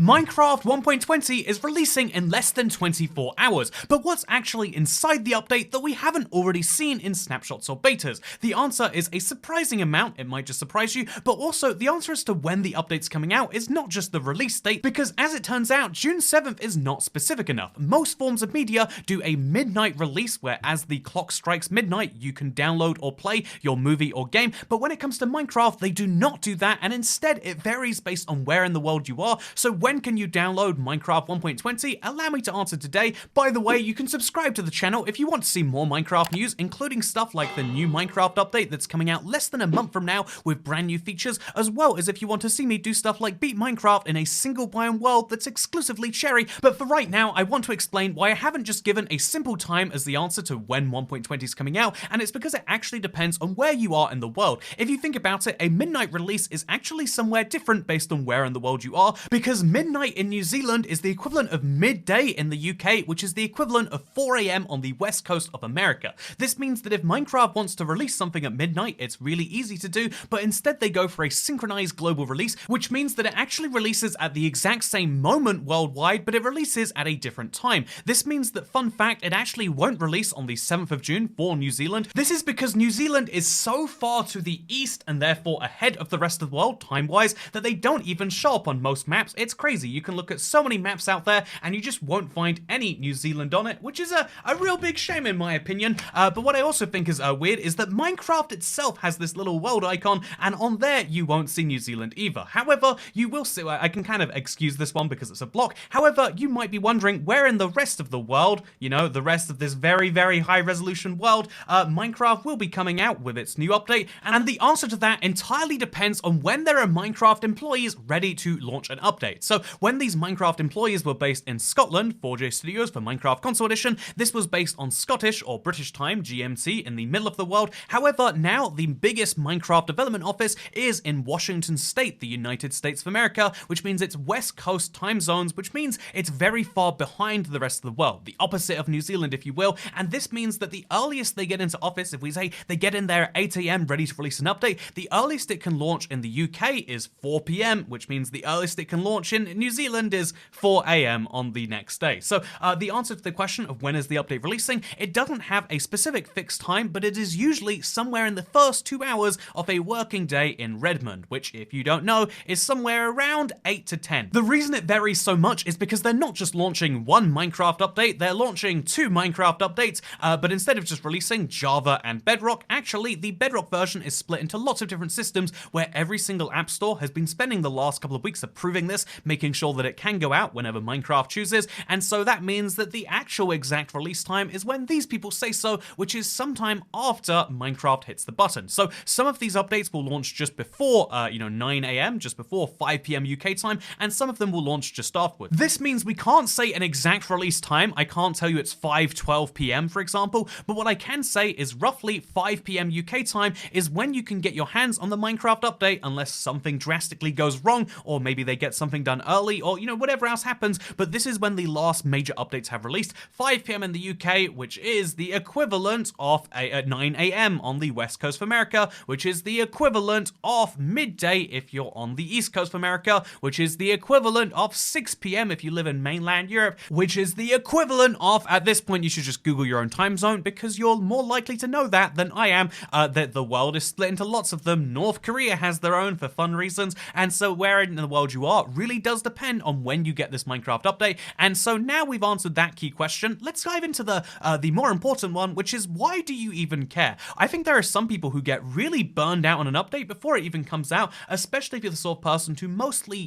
Minecraft 1.20 is releasing in less than 24 hours, but what's actually inside the update that we haven't already seen in snapshots or betas? The answer is a surprising amount, it might just surprise you, but also the answer as to when the update's coming out is not just the release date, because as it turns out, June 7th is not specific enough. Most forms of media do a midnight release, where as the clock strikes midnight, you can download or play your movie or game, but when it comes to Minecraft, they do not do that, and instead it varies based on where in the world you are. So when can you download Minecraft 1.20? Allow me to answer today. By the way, you can subscribe to the channel if you want to see more Minecraft news, including stuff like the new Minecraft update that's coming out less than a month from now with brand new features, as well as if you want to see me do stuff like beat Minecraft in a single biome world that's exclusively cherry. But for right now, I want to explain why I haven't just given a simple time as the answer to when 1.20 is coming out, and it's because it actually depends on where you are in the world. If you think about it, a midnight release is actually somewhere different based on where in the world you are, because midnight in New Zealand is the equivalent of midday in the UK, which is the equivalent of 4 AM on the west coast of America. This means that if Minecraft wants to release something at midnight, it's really easy to do, but instead they go for a synchronized global release, which means that it actually releases at the exact same moment worldwide, but it releases at a different time. This means that, fun fact, it actually won't release on the 7th of June for New Zealand. This is because New Zealand is so far to the east and therefore ahead of the rest of the world time-wise that they don't even show up on most maps. It's crazy. You can look at so many maps out there and you just won't find any New Zealand on it, which is a real big shame in my opinion. But what I also think is weird is that Minecraft itself has this little world icon, and on there you won't see New Zealand either. However, you will see, I can kind of excuse this one because it's a block. However, you might be wondering where in the rest of the world, you know, the rest of this very, very high resolution world, Minecraft will be coming out with its new update, and the answer to that entirely depends on when there are Minecraft employees ready to launch an update. So when these Minecraft employees were based in Scotland, 4J Studios for Minecraft Console Edition, this was based on Scottish or British time, GMT, in the middle of the world. However, now the biggest Minecraft development office is in Washington State, the United States of America, which means it's West Coast time zones, which means it's very far behind the rest of the world, the opposite of New Zealand, if you will, and this means that the earliest they get into office, if we say they get in there at 8 AM ready to release an update, the earliest it can launch in the UK is 4 PM, which means the earliest it can launch in New Zealand is 4 AM on the next day. So the answer to the question of when is the update releasing, it doesn't have a specific fixed time, but it is usually somewhere in the first 2 hours of a working day in Redmond, which, if you don't know, is somewhere around 8 to 10. The reason it varies so much is because they're not just launching one Minecraft update, they're launching 2 Minecraft updates, but instead of just releasing Java and Bedrock, actually the Bedrock version is split into lots of different systems where every single app store has been spending the last couple of weeks approving this, making sure that it can go out whenever Minecraft chooses, and so that means that the actual exact release time is when these people say so, which is sometime after Minecraft hits the button. So some of these updates will launch just before 9 AM, just before 5 PM UK time, and some of them will launch just afterwards. This means we can't say an exact release time. I can't tell you it's 5:12 PM, for example, but what I can say is roughly 5 PM UK time is when you can get your hands on the Minecraft update, unless something drastically goes wrong, or maybe they get something done early, or whatever else happens, but this is when the last major updates have released. 5 PM in the UK, which is the equivalent of 9 AM on the west coast of America, which is the equivalent of midday if you're on the east coast of America, which is the equivalent of 6 PM if you live in mainland Europe, which is the equivalent of, at this point you should just Google your own time zone because you're more likely to know that than I am, that the world is split into lots of them. North Korea has their own for fun reasons, and so where in the world you are really does depend on when you get this Minecraft update. And so now we've answered that key question, let's dive into the more important one, which is why do you even care? I think there are some people who get really burned out on an update before it even comes out, especially if you're the sort of person to mostly,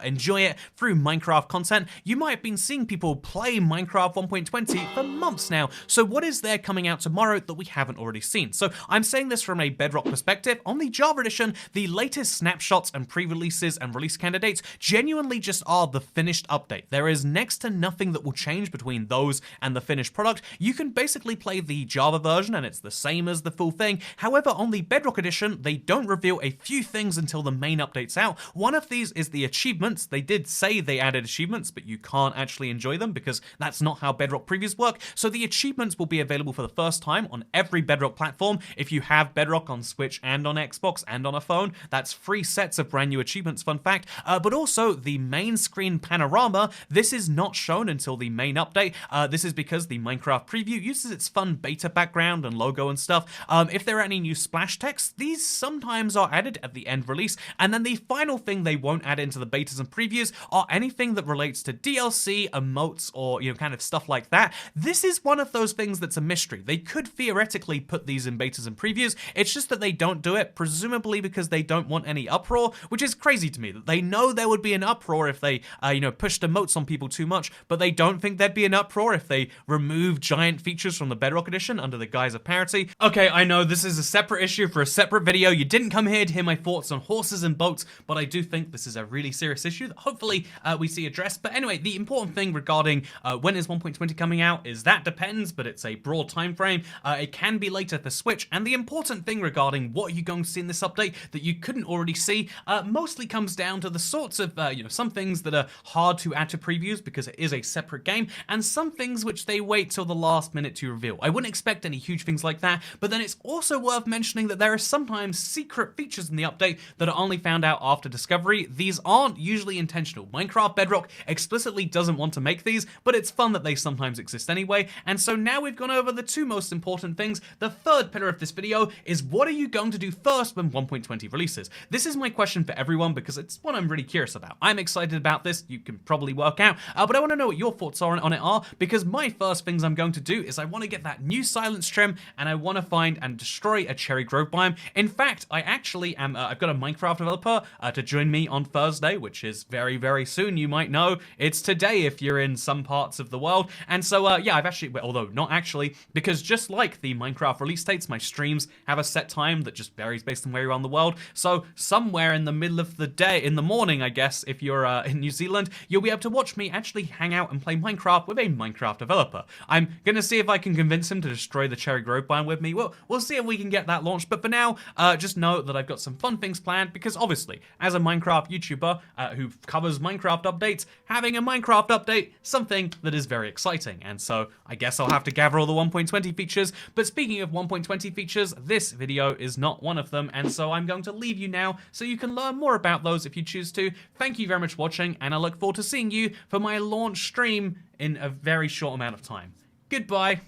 enjoy it through Minecraft content. You might have been seeing people play Minecraft 1.20 for months now, so what is there coming out tomorrow that we haven't already seen? So I'm saying this from a Bedrock perspective. On the Java edition, the latest snapshots and pre-releases and release candidates genuinely just are the finished update. There is next to nothing that will change between those and the finished product. You can basically play the Java version and it's the same as the full thing. However, on the Bedrock edition, they don't reveal a few things until the main update's out. One of these is the achievements. They did say they added achievements, but you can't actually enjoy them because that's not how Bedrock previews work. So the achievements will be available for the first time on every Bedrock platform. If you have Bedrock on Switch and on Xbox and on a phone, that's 3 sets of brand new achievements, fun fact. But also the main screen panorama, this is not shown until the main update. This is because the Minecraft preview uses its fun beta background and logo and stuff. If there are any new splash text, these sometimes are added at the end release, and then the final thing they won't add into the betas and previews are anything that relates to DLC, emotes, or kind of stuff like that. This is one of those things that's a mystery. They could theoretically put these in betas and previews, it's just that they don't do it, presumably because they don't want any uproar, which is crazy to me, that they know there would be an uproar if they, pushed emotes on people too much, but they don't think there'd be an uproar if they remove giant features from the Bedrock edition under the guise of parity. Okay, I know this is a separate issue for a separate video. You didn't come here to hear my thoughts on horses and boats, but I do think this is a really serious issue that hopefully we see addressed. But anyway, the important thing regarding when is 1.20 coming out is that depends, but it's a broad time frame. It can be later for Switch, and the important thing regarding what you're going to see in this update that you couldn't already see mostly comes down to the sorts of some things that are hard to add to previews because it is a separate game, and some things which they wait till the last minute to reveal. I wouldn't expect any huge things like that, but then it's also worth mentioning that there are sometimes secret features in the update that are only found out after discovery. These aren't usually intentional. Minecraft Bedrock explicitly doesn't want to make these, but it's fun that they sometimes exist anyway. And so now we've gone over the two most important things. The third pillar of this video is, what are you going to do first when 1.20 releases? This is my question for everyone because it's what I'm really curious about. I'm excited about this, you can probably work out, but I want to know what your thoughts are on it because my first things I'm going to do is I want to get that new silence trim, and I want to find and destroy a cherry grove biome. In fact, I actually am, I've got a Minecraft developer to join me on Thursday, which is very, very soon. You might know it's today if you're in some parts of the world. And so, yeah, I've actually, although not actually, because just like the Minecraft release dates, my streams have a set time that just varies based on where you're on the world. So somewhere in the middle of the day, in the morning, I guess, if you're in New Zealand, you'll be able to watch me actually hang out and play Minecraft with a Minecraft developer. I'm gonna see if I can convince him to destroy the cherry grove biome with me. We'll see if we can get that launched, but for now, just know that I've got some fun things planned because obviously, as a Minecraft YouTuber who covers Minecraft updates, having a Minecraft update, something that is very exciting, and so I guess I'll have to gather all the 1.20 features. But speaking of 1.20 features, this video is not one of them, and so I'm going to leave you now so you can learn more about those if you choose to. Thank you very much for watching, and I look forward to seeing you for my launch stream in a very short amount of time. Goodbye.